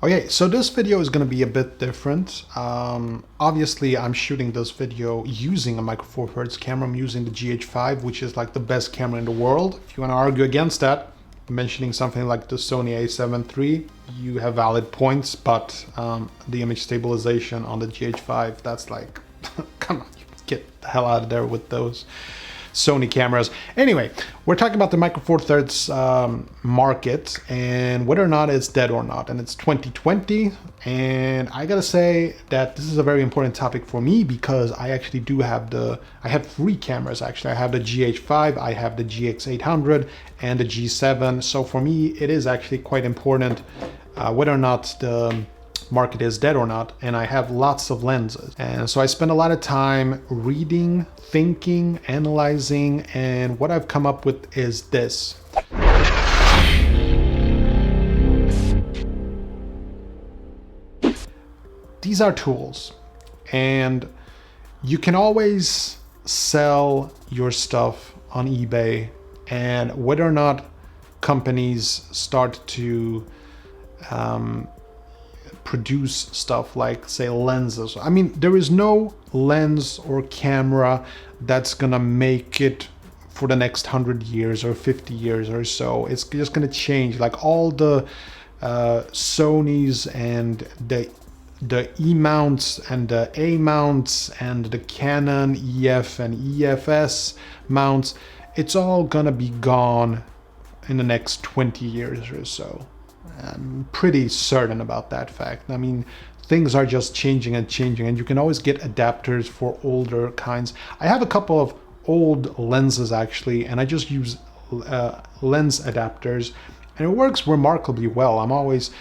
Okay, so this video is going to be a bit different. Obviously, I'm shooting this video using a Micro Four Thirds camera. I'm using the GH5, which is like the best camera in the world. If you want to argue against that, mentioning something like the Sony A7 III, you have valid points, but the image stabilization on the GH5, that's like, come on, get the hell out of there with those Sony cameras. Anyway, we're talking about the Micro Four Thirds market and whether or not it's dead or not. And it's 2020, and I gotta say that this is a very important topic for me because I actually do have I have three cameras actually. I have the GH5, I have the GX800, and the G7. So for me, it is actually quite important whether or not the market is dead or not, and I have lots of lenses, and so I spend a lot of time reading, thinking, analyzing, and what I've come up with is this. These are tools, and you can always sell your stuff on eBay, and whether or not companies start to produce stuff like, say, lenses. I mean, there is no lens or camera that's gonna make it for the next 100 years or 50 years or so. It's just gonna change. Like all the Sonys and the E mounts and the A mounts and the Canon EF and EFS mounts, it's all gonna be gone in the next 20 years or so. I'm pretty certain about that fact. I mean, things are just changing and changing, and you can always get adapters for older kinds. I have a couple of old lenses actually, and I just use lens adapters, and it works remarkably well. I'm always,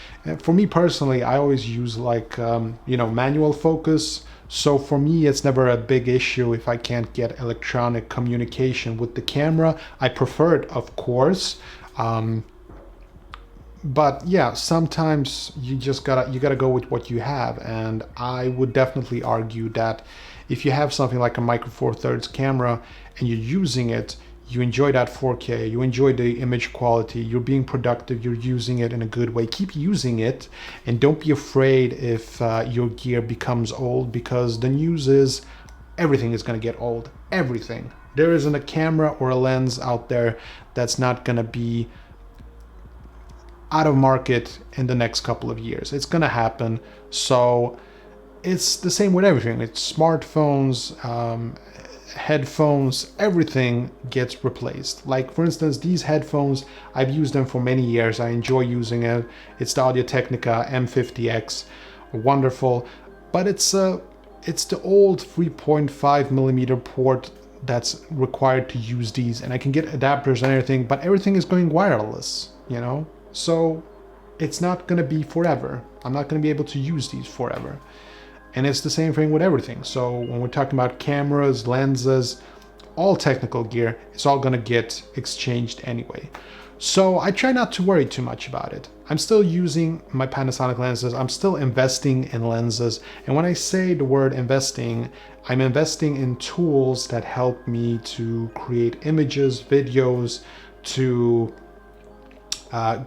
for me personally, I always use like, manual focus. So for me, it's never a big issue if I can't get electronic communication with the camera. I prefer it, of course. But yeah, sometimes you just gotta go with what you have, and I would definitely argue that if you have something like a Micro Four Thirds camera and you're using it, you enjoy that 4K, you enjoy the image quality, you're being productive, you're using it in a good way, keep using it, and don't be afraid if your gear becomes old, because the news is everything is gonna get old. Everything. There isn't a camera or a lens out there that's not gonna be out of market in the next couple of years. It's gonna happen. So it's the same with everything. It's smartphones, headphones, everything gets replaced. Like for instance, these headphones, I've used them for many years. I enjoy using it. It's the Audio-Technica M50X, wonderful. But it's the old 3.5 millimeter port that's required to use these, and I can get adapters and everything, but everything is going wireless, you know? So it's not gonna be forever. I'm not gonna be able to use these forever. And it's the same thing with everything. So when we're talking about cameras, lenses, all technical gear, it's all gonna get exchanged anyway. So I try not to worry too much about it. I'm still using my Panasonic lenses. I'm still investing in lenses. And when I say the word investing, I'm investing in tools that help me to create images, videos, to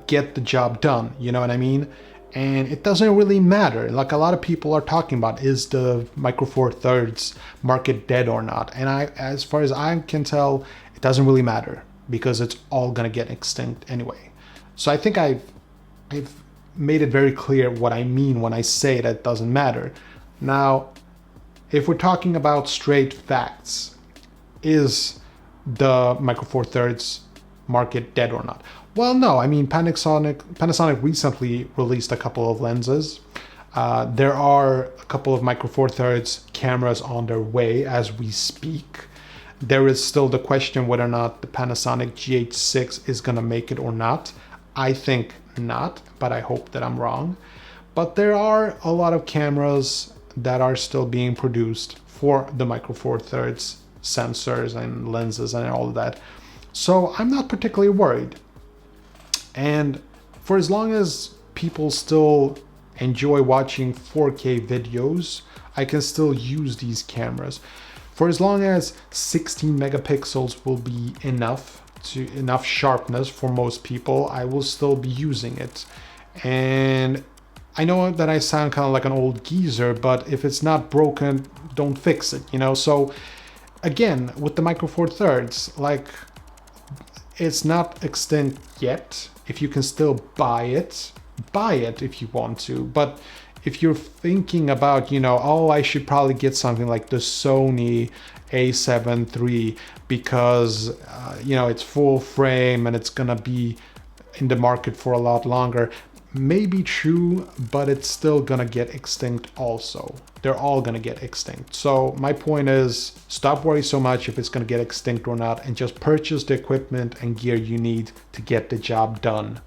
get the job done, you know what I mean? And it doesn't really matter. Like a lot of people are talking about, is the Micro Four Thirds market dead or not? And as far as I can tell, it doesn't really matter because it's all gonna get extinct anyway. So I think I've made it very clear what I mean when I say that it doesn't matter. Now, if we're talking about straight facts, is the Micro Four Thirds market dead or not? Well, no. I mean, Panasonic recently released a couple of lenses. There are a couple of Micro Four Thirds cameras on their way as we speak. There is still the question whether or not the Panasonic GH6 is gonna make it or not. I think not, but I hope that I'm wrong. But there are a lot of cameras that are still being produced for the Micro Four Thirds sensors and lenses and all of that. So I'm not particularly worried. And for as long as people still enjoy watching 4K videos, I can still use these cameras. For as long as 16 megapixels will be enough enough sharpness for most people, I will still be using it. And I know that I sound kind of like an old geezer, but if it's not broken, don't fix it, you know? So again, with the Micro Four Thirds, like, it's not extinct yet. If you can still buy it if you want to. But if you're thinking about, you know, oh, I should probably get something like the Sony A7 III because, you know, it's full frame and it's gonna be in the market for a lot longer. Maybe true, but it's still gonna get extinct also. They're all gonna get extinct. So my point is, stop worrying so much if it's gonna get extinct or not, and just purchase the equipment and gear you need to get the job done.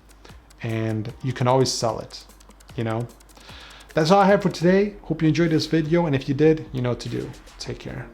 And you can always sell it, you know? That's all I have for today. Hope you enjoyed this video, and if you did, you know what to do. Take care.